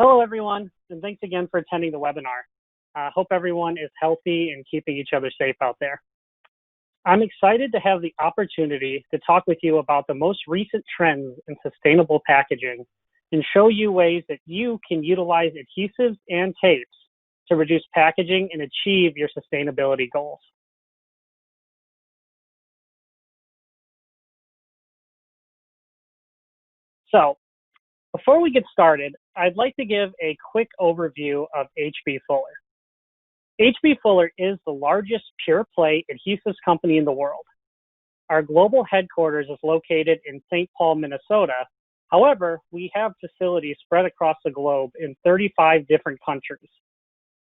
Hello, everyone, and thanks again for attending the webinar. Hope everyone is healthy and keeping each other safe out there. I'm excited to have the opportunity to talk with you about the most recent trends in sustainable packaging and show you ways that you can utilize adhesives and tapes to reduce packaging and achieve your sustainability goals. So, before we get started, I'd like to give a quick overview of H.B. Fuller. H.B. Fuller is the largest pure-play adhesives company in the world. Our global headquarters is located in St. Paul, Minnesota. However, we have facilities spread across the globe in 35 different countries.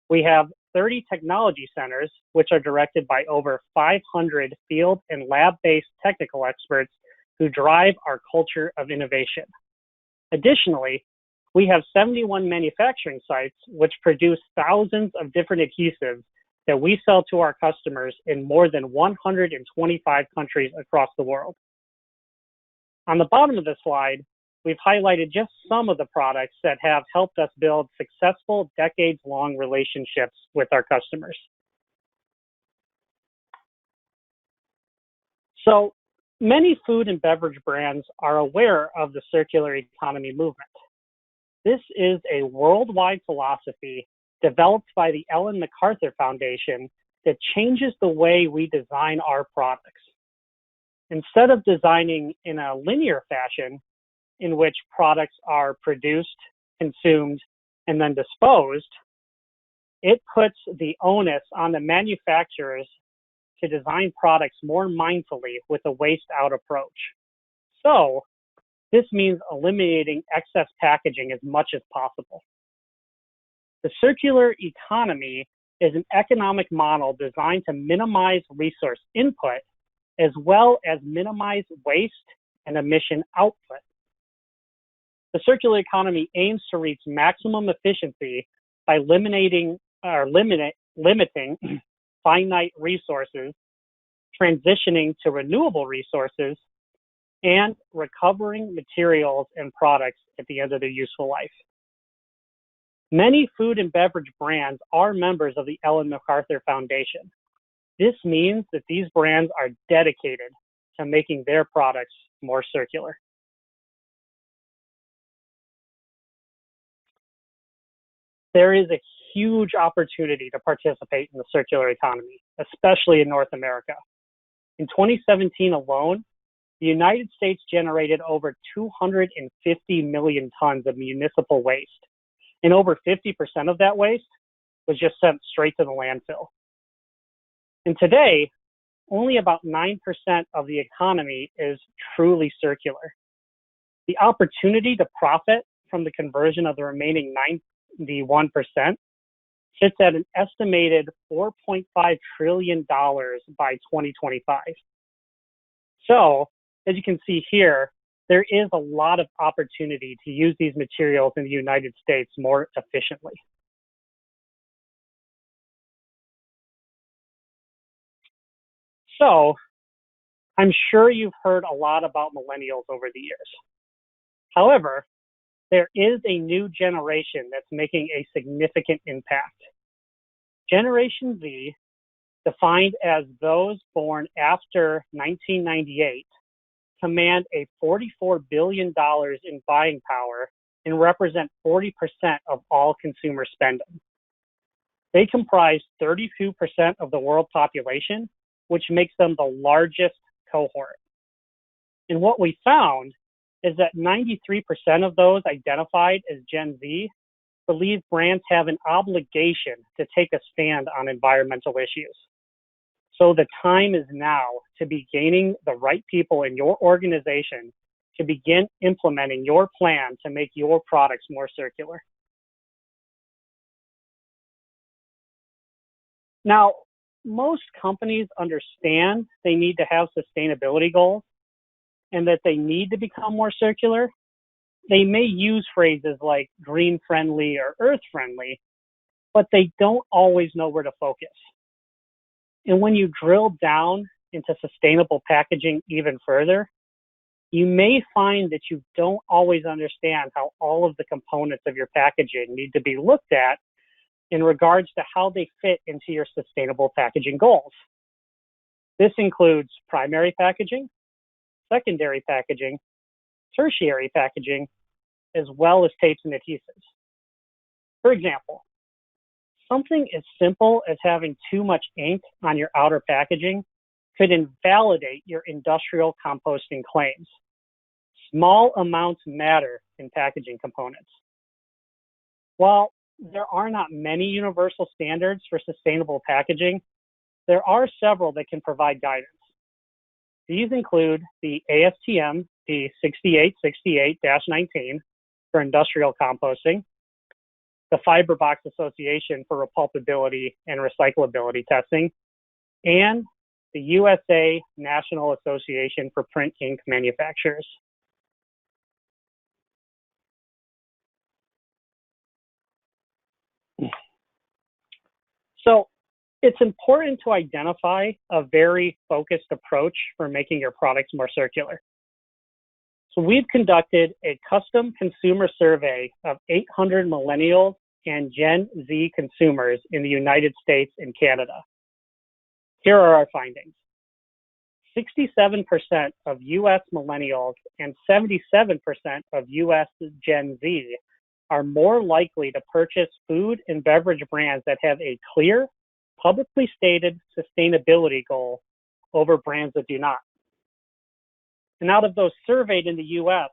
We have 30 technology centers, which are directed by over 500 field and lab-based technical experts who drive our culture of innovation. Additionally, we have 71 manufacturing sites which produce thousands of different adhesives that we sell to our customers in more than 125 countries across the world. On the bottom of this slide, we've highlighted just some of the products that have helped us build successful decades-long relationships with our customers. So, many food and beverage brands are aware of the circular economy movement. This is a worldwide philosophy developed by the Ellen MacArthur Foundation that changes the way we design our products. Instead of designing in a linear fashion in which products are produced, consumed, and then disposed, it puts the onus on the manufacturers to design products more mindfully with a waste-out approach. So, this means eliminating excess packaging as much as possible. The circular economy is an economic model designed to minimize resource input as well as minimize waste and emission output. The circular economy aims to reach maximum efficiency by limiting finite resources, transitioning to renewable resources, and recovering materials and products at the end of their useful life. Many food and beverage brands are members of the Ellen MacArthur Foundation. This means that these brands are dedicated to making their products more circular. There is a huge opportunity to participate in the circular economy, especially in North America. In 2017 alone, the United States generated over 250 million tons of municipal waste, and over 50% of that waste was just sent straight to the landfill. And today, only about 9% of the economy is truly circular. The opportunity to profit from the conversion of the remaining 91% sits at an estimated $4.5 trillion by 2025. So, as you can see here, there is a lot of opportunity to use these materials in the United States more efficiently. So, I'm sure you've heard a lot about millennials over the years. However, there is a new generation that's making a significant impact. Generation Z, defined as those born after 1998, command a $44 billion in buying power and represent 40% of all consumer spending. They comprise 32% of the world population, which makes them the largest cohort. And what we found is that 93% of those identified as Gen Z believe brands have an obligation to take a stand on environmental issues. So the time is now to be gaining the right people in your organization to begin implementing your plan to make your products more circular. Now, most companies understand they need to have sustainability goals and that they need to become more circular. They may use phrases like green friendly or earth friendly, but they don't always know where to focus. And when you drill down into sustainable packaging even further, You may find that you don't always understand how all of the components of your packaging need to be looked at in regards to how they fit into your sustainable packaging goals. This includes primary packaging, secondary packaging, tertiary packaging, as well as tapes and adhesives. For example, something as simple as having too much ink on your outer packaging could invalidate your industrial composting claims. Small amounts matter in packaging components. While there are not many universal standards for sustainable packaging, there are several that can provide guidance. These include the ASTM D6868-19 for industrial composting, the Fiber Box Association for repulpability and recyclability testing, and the USA National Association for Print Ink Manufacturers. So it's important to identify a very focused approach for making your products more circular. So we've conducted a custom consumer survey of 800 Millennial and Gen Z consumers in the United States and Canada. Here are our findings. 67% of US millennials and 77% of US Gen Z are more likely to purchase food and beverage brands that have a clear, publicly stated sustainability goal over brands that do not. And out of those surveyed in the US,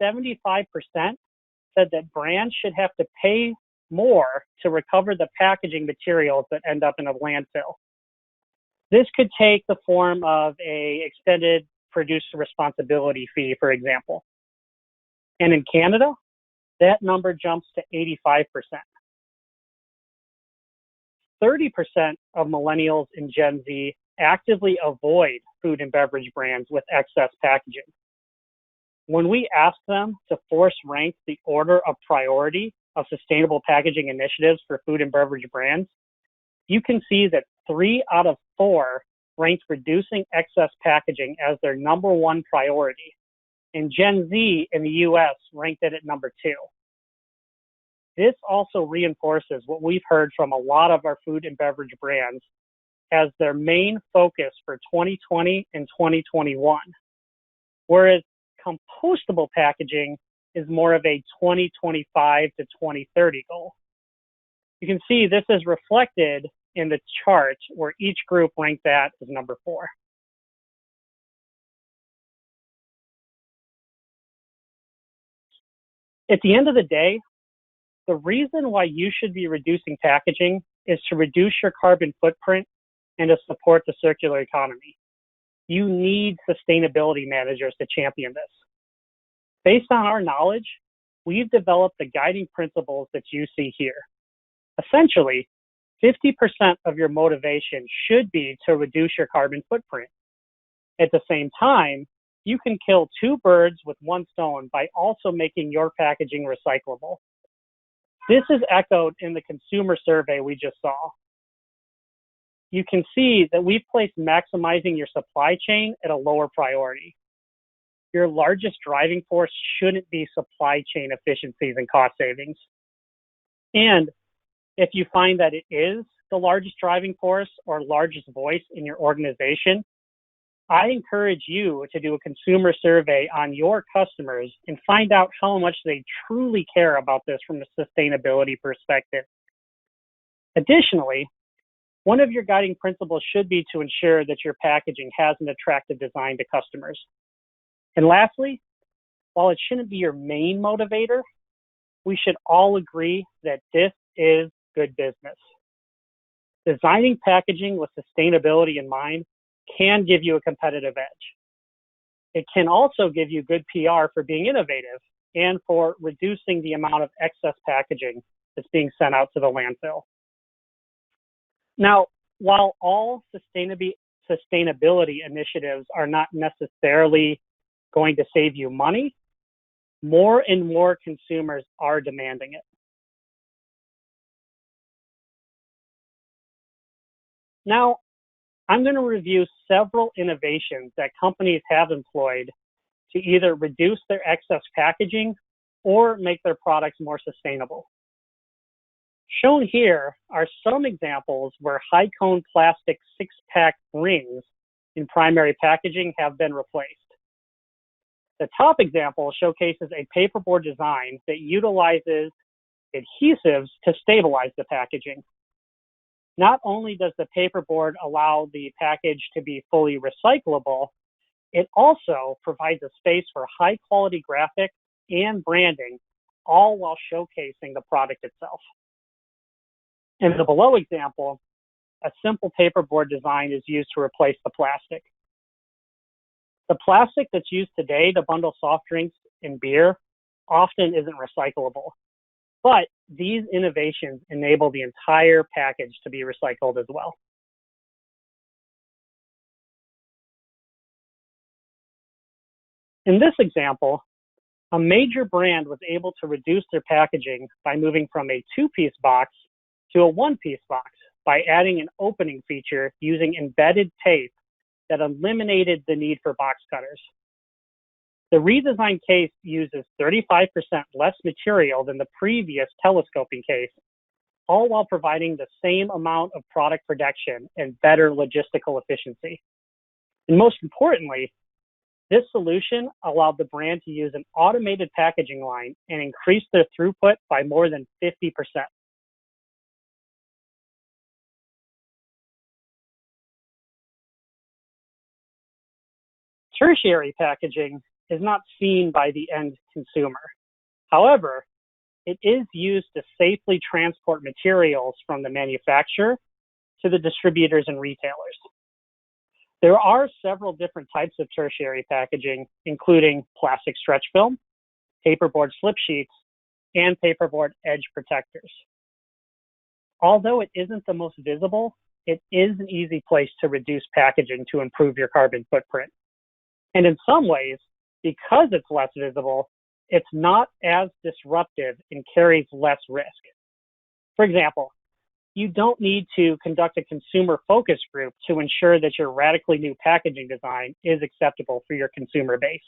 75% said that brands should have to pay more to recover the packaging materials that end up in a landfill. This could take the form of an extended producer responsibility fee, for example. And in Canada, that number jumps to 85%. 30% of millennials and Gen Z actively avoid food and beverage brands with excess packaging. When we ask them to force rank the order of priority of sustainable packaging initiatives for food and beverage brands, you can see that 3 out of 4 ranked reducing excess packaging as their number 1 priority, and Gen Z in the US ranked it at number 2. This also reinforces what we've heard from a lot of our food and beverage brands as their main focus for 2020 and 2021, whereas compostable packaging is more of a 2025 to 2030 goal. You can see this is reflected in the chart where each group ranked that as number 4. At the end of the day, the reason why you should be reducing packaging is to reduce your carbon footprint and to support the circular economy. You need sustainability managers to champion this. Based on our knowledge, we've developed the guiding principles that you see here. Essentially, 50% of your motivation should be to reduce your carbon footprint. At the same time, you can kill 2 birds with 1 stone by also making your packaging recyclable. This is echoed in the consumer survey we just saw. You can see that we've placed maximizing your supply chain at a lower priority. Your largest driving force shouldn't be supply chain efficiencies and cost savings. And if you find that it is the largest driving force or largest voice in your organization, I encourage you to do a consumer survey on your customers and find out how much they truly care about this from a sustainability perspective. Additionally, one of your guiding principles should be to ensure that your packaging has an attractive design to customers. And lastly, while it shouldn't be your main motivator, we should all agree that this is good business. Designing packaging with sustainability in mind can give you a competitive edge. It can also give you good PR for being innovative and for reducing the amount of excess packaging that's being sent out to the landfill. Now, while all sustainability initiatives are not necessarily going to save you money, more and more consumers are demanding it. Now, I'm going to review several innovations that companies have employed to either reduce their excess packaging or make their products more sustainable. Shown here are some examples where high-cone plastic six-pack rings in primary packaging have been replaced. The top example showcases a paperboard design that utilizes adhesives to stabilize the packaging. Not only does the paperboard allow the package to be fully recyclable, it also provides a space for high-quality graphics and branding, all while showcasing the product itself. In the below example, a simple paperboard design is used to replace the plastic. The plastic that's used today to bundle soft drinks and beer often isn't recyclable, but these innovations enable the entire package to be recycled as well. In this example, a major brand was able to reduce their packaging by moving from a two-piece box to a one-piece box by adding an opening feature using embedded tape that eliminated the need for box cutters. The redesigned case uses 35% less material than the previous telescoping case, all while providing the same amount of product protection and better logistical efficiency. And most importantly, this solution allowed the brand to use an automated packaging line and increase their throughput by more than 50%. Tertiary packaging is not seen by the end consumer. However, it is used to safely transport materials from the manufacturer to the distributors and retailers. There are several different types of tertiary packaging, including plastic stretch film, paperboard slip sheets, and paperboard edge protectors. Although it isn't the most visible, it is an easy place to reduce packaging to improve your carbon footprint. And in some ways, because it's less visible, it's not as disruptive and carries less risk. For example, you don't need to conduct a consumer focus group to ensure that your radically new packaging design is acceptable for your consumer base.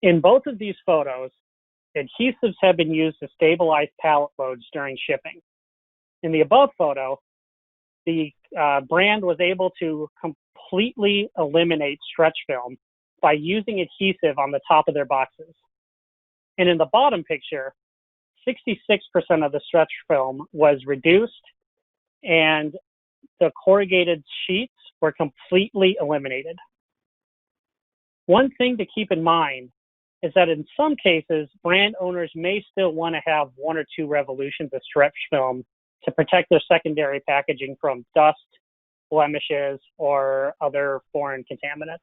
In both of these photos, adhesives have been used to stabilize pallet loads during shipping. In the above photo, the brand was able to completely eliminate stretch film by using adhesive on the top of their boxes. And in the bottom picture, 66% of the stretch film was reduced and the corrugated sheets were completely eliminated. One thing to keep in mind is that in some cases, brand owners may still want to have one or two revolutions of stretch film to protect their secondary packaging from dust, blemishes, or other foreign contaminants.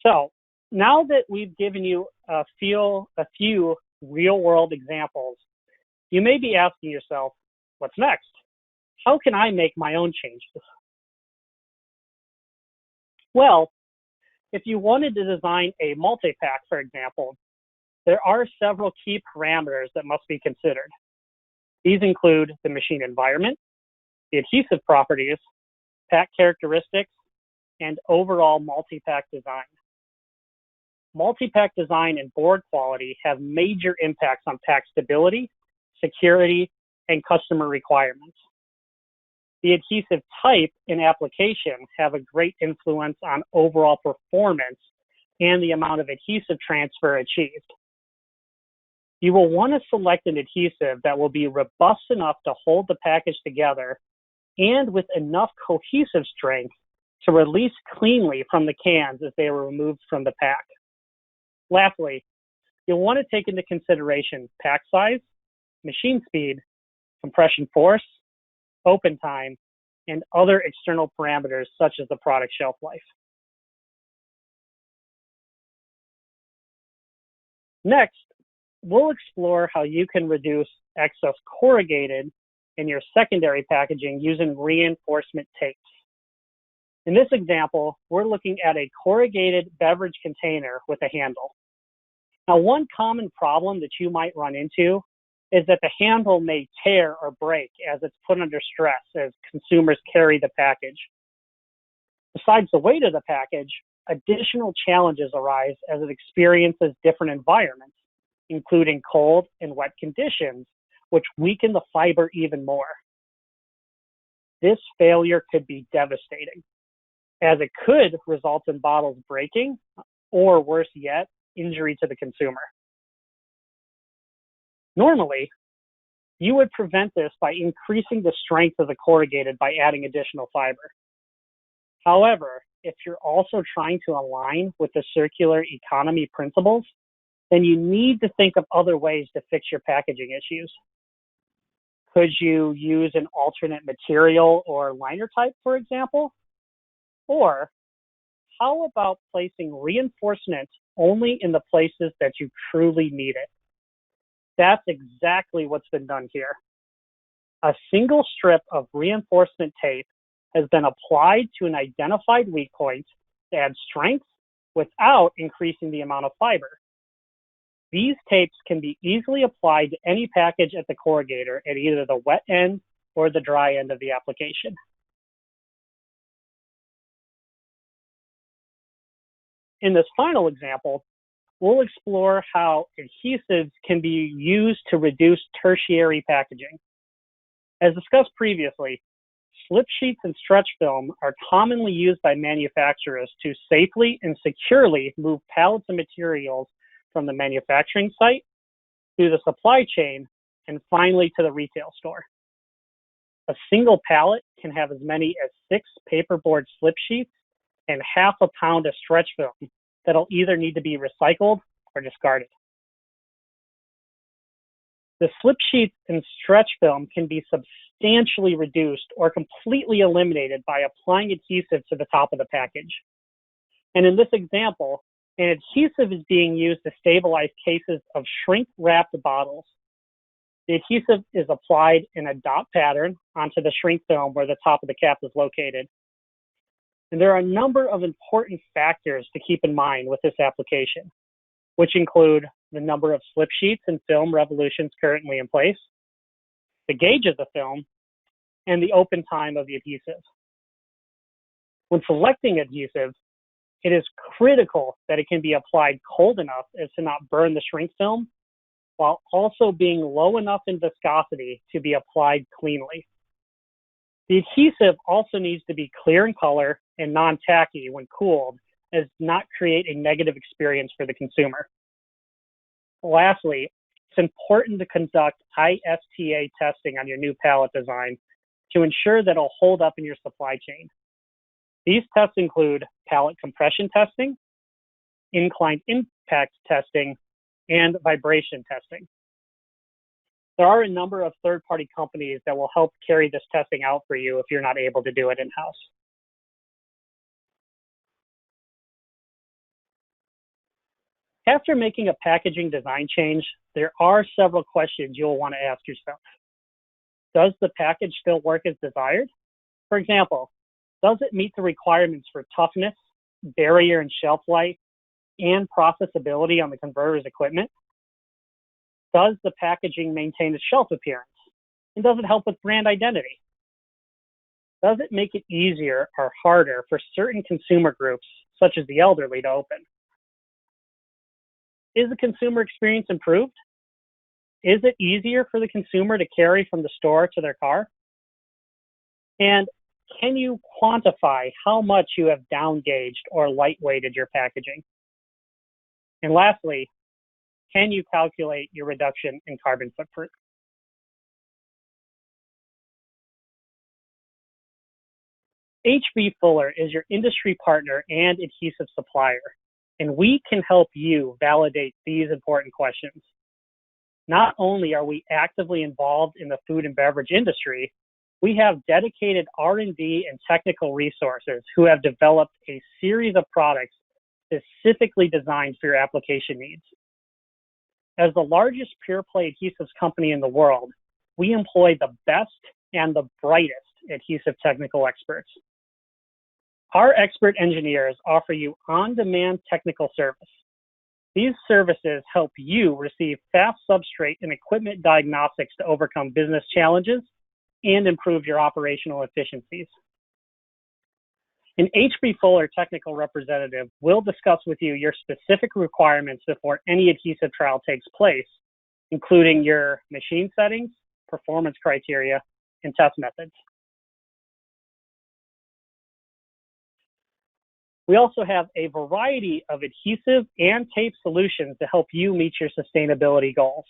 So now that we've given you a few real-world examples, you may be asking yourself, what's next? How can I make my own changes? Well, if you wanted to design a multi-pack, for example, there are several key parameters that must be considered. These include the machine environment, the adhesive properties, pack characteristics, and overall multi-pack design. Multi-pack design and board quality have major impacts on pack stability, security, and customer requirements. The adhesive type and application have a great influence on overall performance and the amount of adhesive transfer achieved. You will want to select an adhesive that will be robust enough to hold the package together and with enough cohesive strength to release cleanly from the cans as they are removed from the pack. Lastly, you'll want to take into consideration pack size, machine speed, compression force, open time, and other external parameters such as the product shelf life. Next, we'll explore how you can reduce excess corrugated in your secondary packaging using reinforcement tapes. In this example, we're looking at a corrugated beverage container with a handle. Now, one common problem that you might run into is that the handle may tear or break as it's put under stress as consumers carry the package. Besides the weight of the package, additional challenges arise as it experiences different environments, including cold and wet conditions, which weaken the fiber even more. This failure could be devastating, as it could result in bottles breaking, or worse yet, injury to the consumer. Normally, you would prevent this by increasing the strength of the corrugated by adding additional fiber. However, if you're also trying to align with the circular economy principles, then you need to think of other ways to fix your packaging issues. Could you use an alternate material or liner type, for example? Or how about placing reinforcement only in the places that you truly need it? That's exactly what's been done here. A single strip of reinforcement tape has been applied to an identified weak point to add strength without increasing the amount of fiber. These tapes can be easily applied to any package at the corrugator at either the wet end or the dry end of the application. In this final example, we'll explore how adhesives can be used to reduce tertiary packaging. As discussed previously, slip sheets and stretch film are commonly used by manufacturers to safely and securely move pallets of materials from the manufacturing site through the supply chain and finally to the retail store. A single pallet can have as many as 6 paperboard slip sheets and half a pound of stretch film that'll either need to be recycled or discarded. The slip sheets and stretch film can be substantially reduced or completely eliminated by applying adhesive to the top of the package. And in this example, an adhesive is being used to stabilize cases of shrink-wrapped bottles. The adhesive is applied in a dot pattern onto the shrink film where the top of the cap is located. And there are a number of important factors to keep in mind with this application, which include the number of slip sheets and film revolutions currently in place, the gauge of the film, and the open time of the adhesive. When selecting adhesive, it is critical that it can be applied cold enough as to not burn the shrink film, while also being low enough in viscosity to be applied cleanly. The adhesive also needs to be clear in color and non-tacky when cooled, as not create a negative experience for the consumer. Lastly, it's important to conduct ISTA testing on your new pallet design to ensure that it'll hold up in your supply chain. These tests include pallet compression testing, inclined impact testing, and vibration testing. There are a number of third-party companies that will help carry this testing out for you if you're not able to do it in-house. After making a packaging design change, there are several questions you'll want to ask yourself. Does the package still work as desired? For example, does it meet the requirements for toughness, barrier and shelf life, and processability on the converter's equipment? Does the packaging maintain its shelf appearance? And does it help with brand identity? Does it make it easier or harder for certain consumer groups, such as the elderly, to open? Is the consumer experience improved? Is it easier for the consumer to carry from the store to their car? And can you quantify how much you have down-gauged or light-weighted your packaging? And lastly, can you calculate your reduction in carbon footprint? H.B. Fuller is your industry partner and adhesive supplier, and we can help you validate these important questions. Not only are we actively involved in the food and beverage industry, we have dedicated R&D and technical resources who have developed a series of products specifically designed for your application needs. As the largest pure-play adhesives company in the world, we employ the best and the brightest adhesive technical experts. Our expert engineers offer you on-demand technical service. These services help you receive fast substrate and equipment diagnostics to overcome business challenges and improve your operational efficiencies. An H.B. Fuller technical representative will discuss with you your specific requirements before any adhesive trial takes place, including your machine settings, performance criteria, and test methods. We also have a variety of adhesive and tape solutions to help you meet your sustainability goals.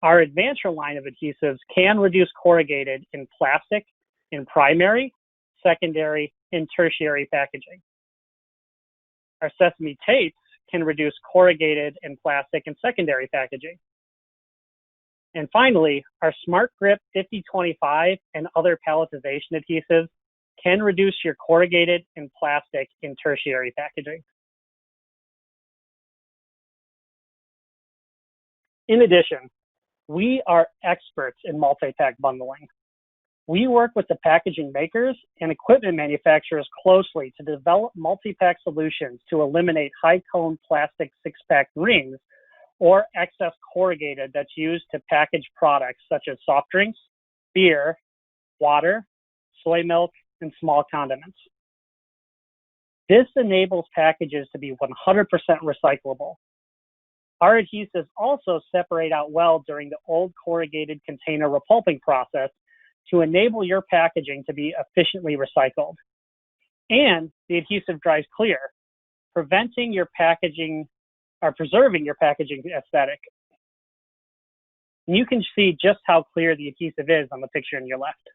Our Advancer line of adhesives can reduce corrugated in plastic in primary, secondary, and tertiary packaging. Our Sesame tapes can reduce corrugated in plastic and secondary packaging. And finally, our Smart Grip 5025 and other palletization adhesives can reduce your corrugated and plastic in tertiary packaging. In addition, we are experts in multi-pack bundling. We work with the packaging makers and equipment manufacturers closely to develop multi-pack solutions to eliminate high-cone plastic six-pack rings or excess corrugated that's used to package products such as soft drinks, beer, water, soy milk, and small condiments. This enables packages to be 100% recyclable. Our adhesives also separate out well during the old corrugated container repulping process to enable your packaging to be efficiently recycled. And the adhesive dries clear, preserving your packaging aesthetic. And you can see just how clear the adhesive is on the picture on your left.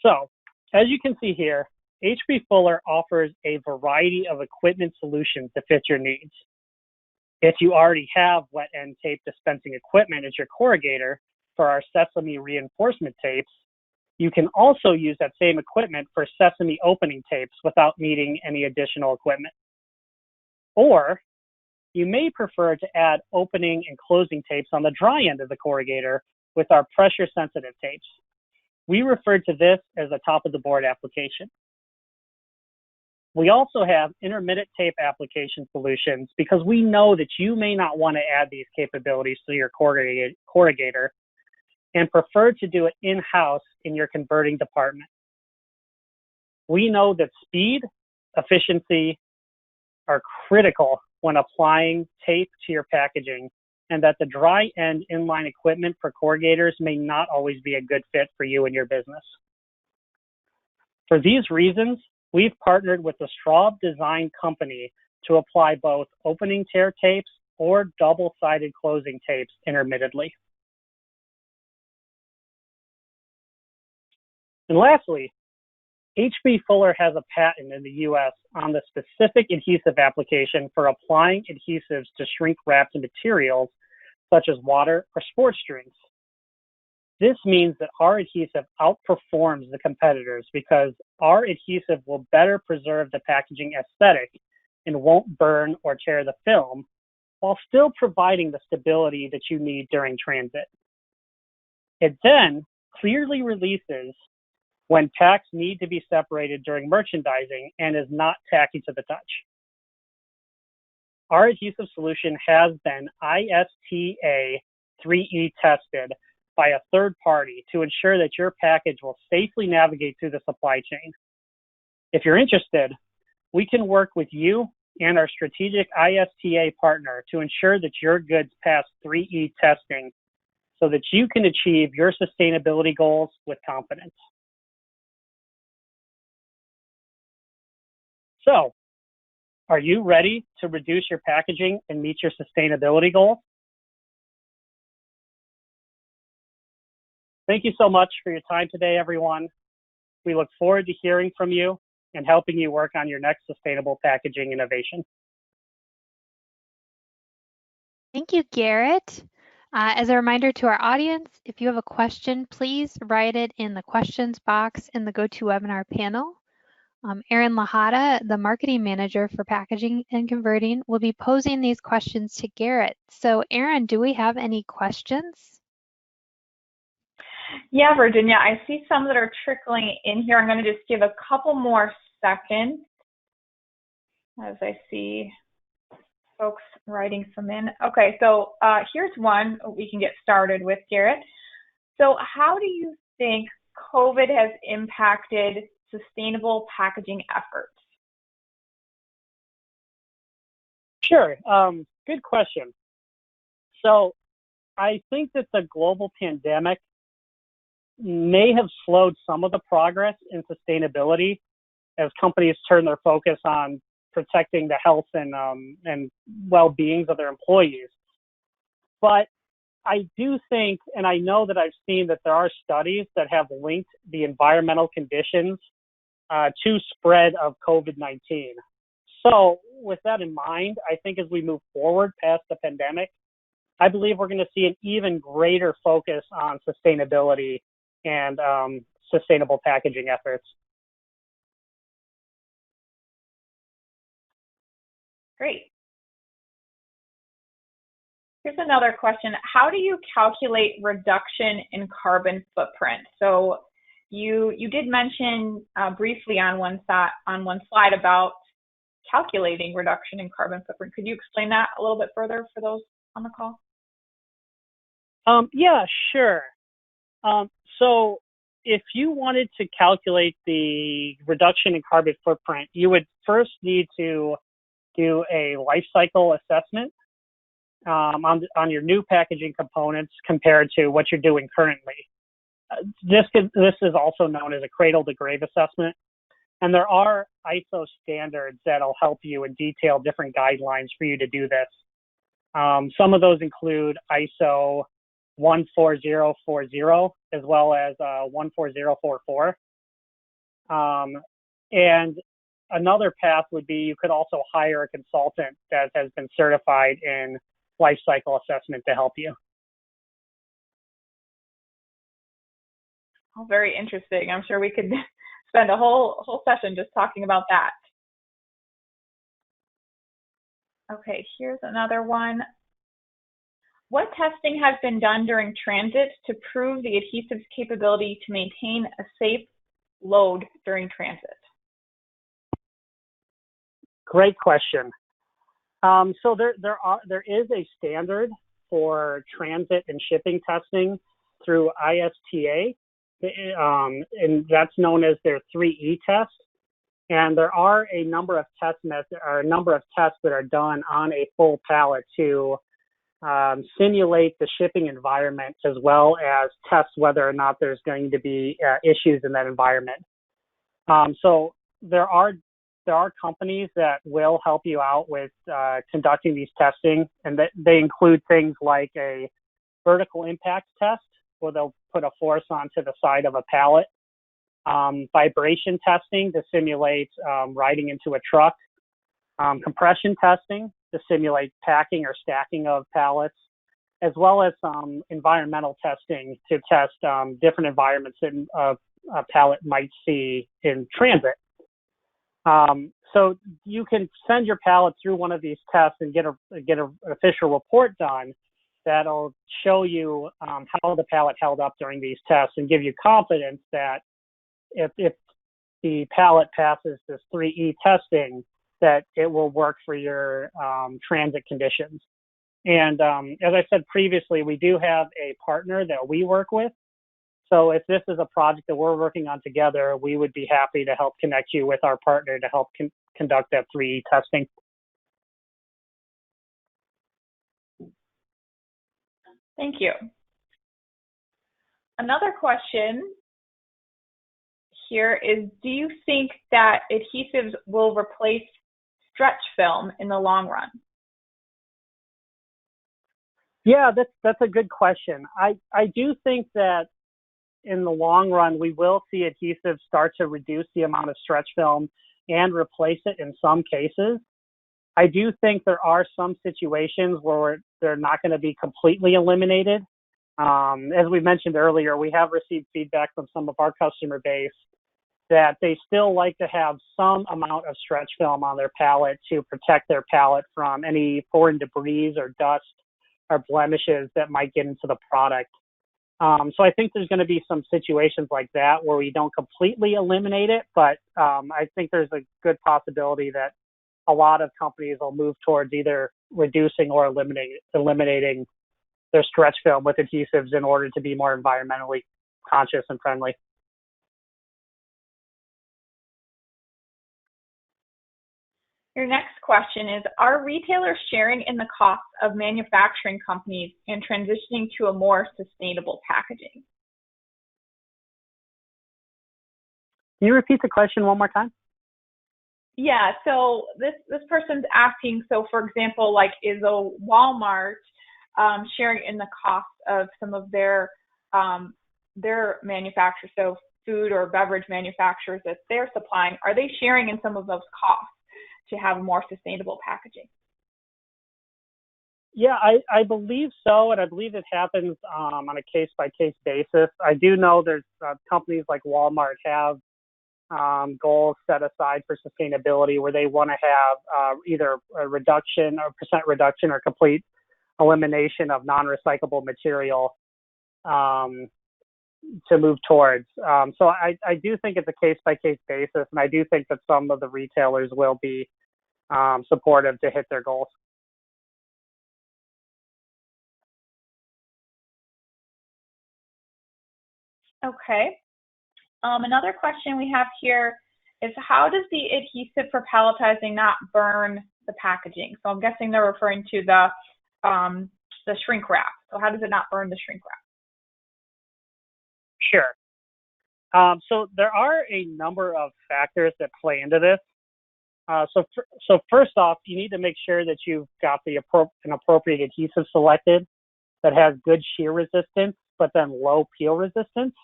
So, as you can see here, H.B. Fuller offers a variety of equipment solutions to fit your needs. If you already have wet end tape dispensing equipment as your corrugator for our Sesame reinforcement tapes, you can also use that same equipment for Sesame opening tapes without needing any additional equipment. Or you may prefer to add opening and closing tapes on the dry end of the corrugator with our pressure sensitive tapes. We refer to this as a top of the board application. We also have intermittent tape application solutions because we know that you may not want to add these capabilities to your corrugator and prefer to do it in-house in your converting department. We know that speed, efficiency are critical when applying tape to your packaging, and that the dry end inline equipment for corrugators may not always be a good fit for you and your business. For these reasons, we've partnered with the Straub Design Company to apply both opening tear tapes or double-sided closing tapes intermittently. And lastly, H.B. Fuller has a patent in the U.S. on the specific adhesive application for applying adhesives to shrink-wrapped materials such as water or sports drinks. This means that our adhesive outperforms the competitors because our adhesive will better preserve the packaging aesthetic and won't burn or tear the film, while still providing the stability that you need during transit. It then clearly releases when packs need to be separated during merchandising and is not tacky to the touch. Our adhesive solution has been ISTA 3E tested by a third party to ensure that your package will safely navigate through the supply chain. If you're interested, we can work with you and our strategic ISTA partner to ensure that your goods pass 3E testing so that you can achieve your sustainability goals with confidence. So, are you ready to reduce your packaging and meet your sustainability goals? Thank you so much for your time today, everyone. We look forward to hearing from you and helping you work on your next sustainable packaging innovation. Thank you, Garrett. As a reminder to our audience, if you have a question, please write it in the questions box in the GoToWebinar panel. Erin Lahada, the marketing manager for packaging and converting, will be posing these questions to Garrett. So Erin, do we have any questions? Yeah, Virginia, I see some that are trickling in here. I'm going to just give a couple more seconds as I see folks writing some in. Okay, so here's one we can get started with, Garrett. So how do you think COVID has impacted sustainable packaging efforts? Sure. Good question. So I think that the global pandemic may have slowed some of the progress in sustainability as companies turn their focus on protecting the health and well-beings of their employees. But I do think, and I know that I've seen that there are studies that have linked the environmental conditions to spread of COVID-19. So with that in mind, I think as we move forward past the pandemic, I believe we're going to see an even greater focus on sustainability and sustainable packaging efforts. Great. Here's another question. How do you calculate reduction in carbon footprint? So you did mention briefly on one slide about calculating reduction in carbon footprint. Could you explain that a little bit further for those on the call? Yeah, sure. So if you wanted to calculate the reduction in carbon footprint, you would first need to do a life cycle assessment on your new packaging components compared to what you're doing currently. This is also known as a cradle to grave assessment. And there are ISO standards that'll help you and detail different guidelines for you to do this. Some of those include ISO 14040 as well as 14044. And another path would be you could also hire a consultant that has been certified in life cycle assessment to help you. Oh, very interesting. I'm sure we could spend a whole session just talking about that. Okay, here's another one. What testing has been done during transit to prove the adhesive's capability to maintain a safe load during transit? Great question. So there is a standard for transit and shipping testing through ISTA, and that's known as their 3E test. And there are a number of tests that are done on a full pallet to simulate the shipping environment as well as test whether or not there's going to be issues in that environment. So there are companies that will help you out with conducting these testing, and they include things like a vertical impact test, where they'll put a force onto the side of a pallet, vibration testing to simulate riding into a truck, compression testing to simulate packing or stacking of pallets, as well as some environmental testing to test different environments that a pallet might see in transit. So you can send your pallet through one of these tests and get an official report done that'll show you how the pallet held up during these tests and give you confidence that if the pallet passes this 3E testing, that it will work for your transit conditions. And as I said previously, we do have a partner that we work with. So if this is a project that we're working on together, we would be happy to help connect you with our partner to help conduct that 3E testing. Thank you. Another question here is, do you think that adhesives will replace stretch film in the long run? Yeah, that's a good question. I do think that in the long run, we will see adhesives start to reduce the amount of stretch film and replace it in some cases. I do think there are some situations where they're not going to be completely eliminated. As we mentioned earlier, we have received feedback from some of our customer base that they still like to have some amount of stretch film on their pallet to protect their pallet from any foreign debris or dust or blemishes that might get into the product. So I think there's going to be some situations like that where we don't completely eliminate it, but I think there's a good possibility that a lot of companies will move towards either reducing or eliminating their stretch film with adhesives in order to be more environmentally conscious and friendly. Your next question is, are retailers sharing in the costs of manufacturing companies and transitioning to a more sustainable packaging? Can you repeat the question one more time? Yeah, so this person's asking, so for example, like, is a Walmart sharing in the cost of some of their manufacturers, so food or beverage manufacturers that they're supplying, are they sharing in some of those costs to have more sustainable packaging? Yeah, I believe so, and I believe it happens on a case-by-case basis. I do know there's companies like Walmart have goals set aside for sustainability where they want to have either a reduction or percent reduction or complete elimination of non-recyclable material to move towards. So I do think it's a case-by-case basis, and I do think that some of the retailers will be supportive to hit their goals. Okay. Another question we have here is, how does the adhesive for palletizing not burn the packaging? So I'm guessing they're referring to the shrink wrap. So how does it not burn the shrink wrap? Sure. So there are a number of factors that play into this. So first off, you need to make sure that you've got an appropriate adhesive selected that has good shear resistance, but then low peel resistance.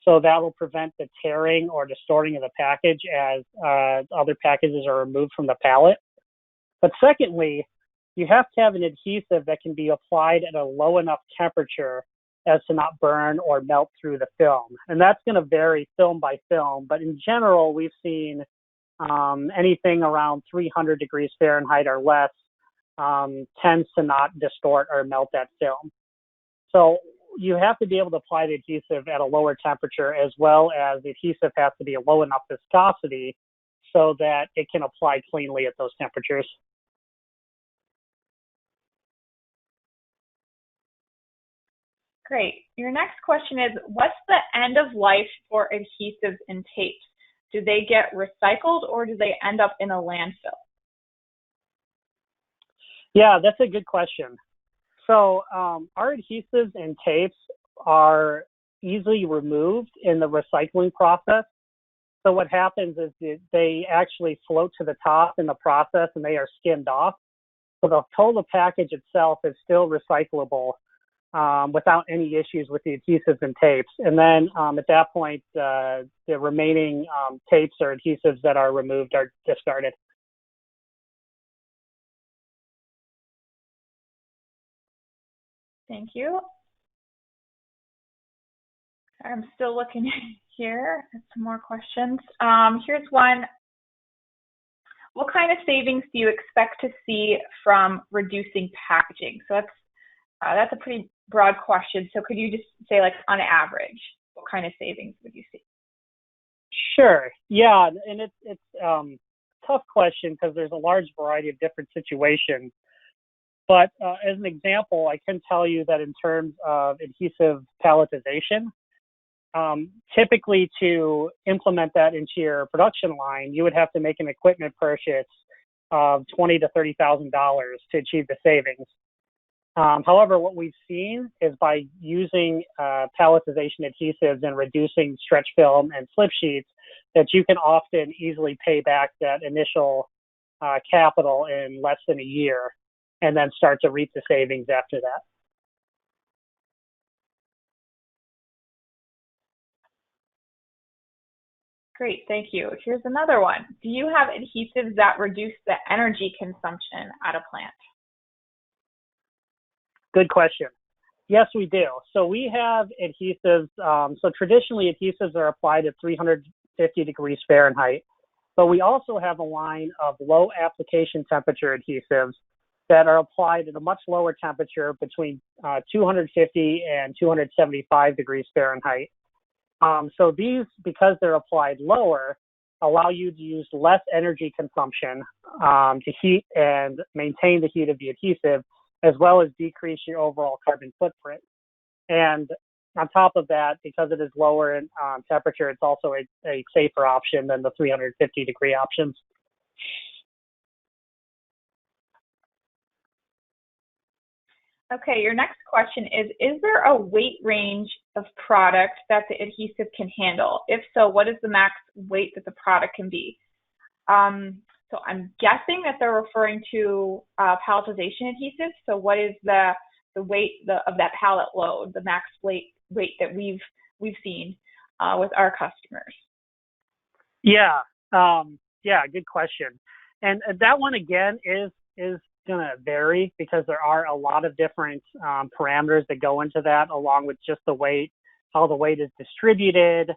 So that will prevent the tearing or distorting of the package as other packages are removed from the pallet. But secondly, you have to have an adhesive that can be applied at a low enough temperature as to not burn or melt through the film. And that's going to vary film by film. But in general, we've seen anything around 300 degrees Fahrenheit or less tends to not distort or melt that film. So you have to be able to apply the adhesive at a lower temperature, as well as the adhesive has to be a low enough viscosity so that it can apply cleanly at those temperatures. Great. Your next question is, what's the end of life for adhesives and tapes? Do they get recycled or do they end up in a landfill? Yeah, that's a good question. So our adhesives and tapes are easily removed in the recycling process. So what happens is that they actually float to the top in the process and they are skimmed off. So the total package itself is still recyclable without any issues with the adhesives and tapes. And then at that point, the remaining tapes or adhesives that are removed are discarded. Thank you. I'm still looking here at some more questions. Here's one. What kind of savings do you expect to see from reducing packaging? So that's a pretty broad question. So could you just say, like, on average, what kind of savings would you see? Sure. Yeah, and it's a tough question because there's a large variety of different situations. But as an example, I can tell you that in terms of adhesive palletization, typically to implement that into your production line, you would have to make an equipment purchase of $20,000 to $30,000 to achieve the savings. However, what we've seen is by using palletization adhesives and reducing stretch film and slip sheets, that you can often easily pay back that initial capital in less than a year, and then start to reap the savings after that. Great, thank you. Here's another one. Do you have adhesives that reduce the energy consumption at a plant? Good question. Yes, we do. So we have adhesives. So traditionally, adhesives are applied at 350 degrees Fahrenheit, but we also have a line of low application temperature adhesives that are applied at a much lower temperature between 250 and 275 degrees Fahrenheit. So these, because they're applied lower, allow you to use less energy consumption to heat and maintain the heat of the adhesive, as well as decrease your overall carbon footprint. And on top of that, because it is lower in temperature, it's also a safer option than the 350-degree options. Okay, your next question is there a weight range of product that the adhesive can handle? If so, what is the max weight that the product can be? So I'm guessing that they're referring to palletization adhesives. So what is the weight of that pallet load, the max weight that we've seen with our customers? Yeah, good question. And that one again is going to vary because there are a lot of different parameters that go into that, along with just the weight, how the weight is distributed,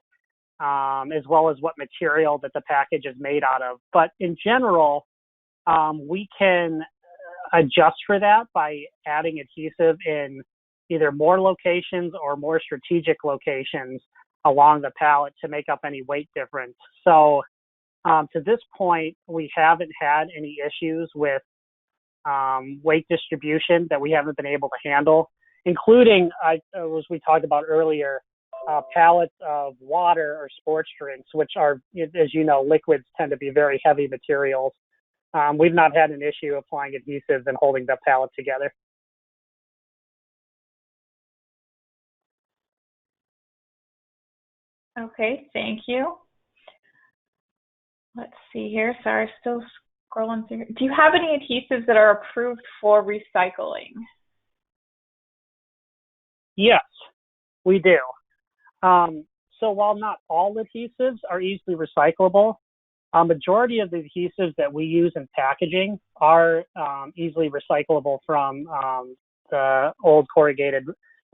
as well as what material that the package is made out of. But in general, we can adjust for that by adding adhesive in either more locations or more strategic locations along the pallet to make up any weight difference. So to this point, we haven't had any issues with weight distribution that we haven't been able to handle, including, as we talked about earlier, pallets of water or sports drinks, which are, as you know, liquids tend to be very heavy materials. We've not had an issue applying adhesives and holding the pallet together. Okay, thank you. Let's see here. Sorry, still scrolling through. Do you have any adhesives that are approved for recycling? Yes, we do. So while not all adhesives are easily recyclable, a majority of the adhesives that we use in packaging are easily recyclable from the old corrugated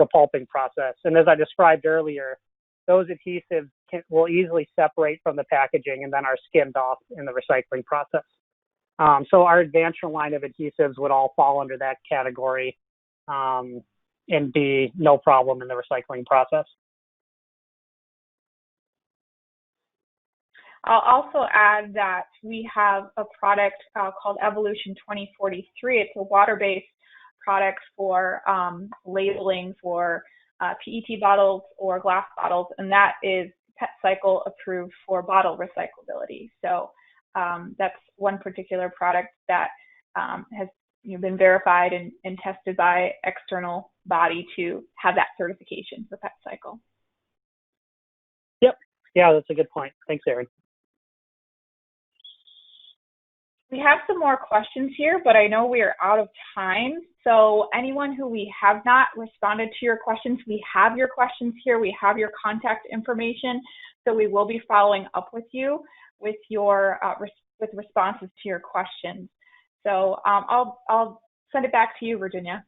repulping process. And as I described earlier, those adhesives will easily separate from the packaging and then are skimmed off in the recycling process. So our advanced line of adhesives would all fall under that category and be no problem in the recycling process. I'll also add that we have a product called Evolution 2043. It's a water-based product for labeling for PET bottles or glass bottles, and that is PET Cycle approved for bottle recyclability. So that's one particular product that has been verified and tested by external body to have that certification for PET Cycle. Yep. Yeah, that's a good point. Thanks, Erin. We have some more questions here, but I know we are out of time. So anyone who we have not responded to your questions, we have your questions here. We have your contact information. So we will be following up with you with your with responses to your questions. So I'll send it back to you, Virginia.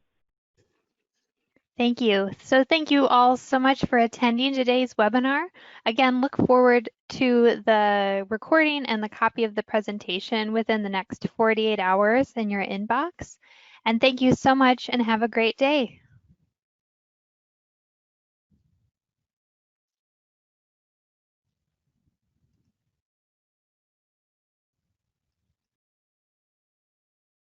Thank you. So thank you all so much for attending today's webinar. Again, look forward to the recording and the copy of the presentation within the next 48 hours in your inbox. And thank you so much and have a great day.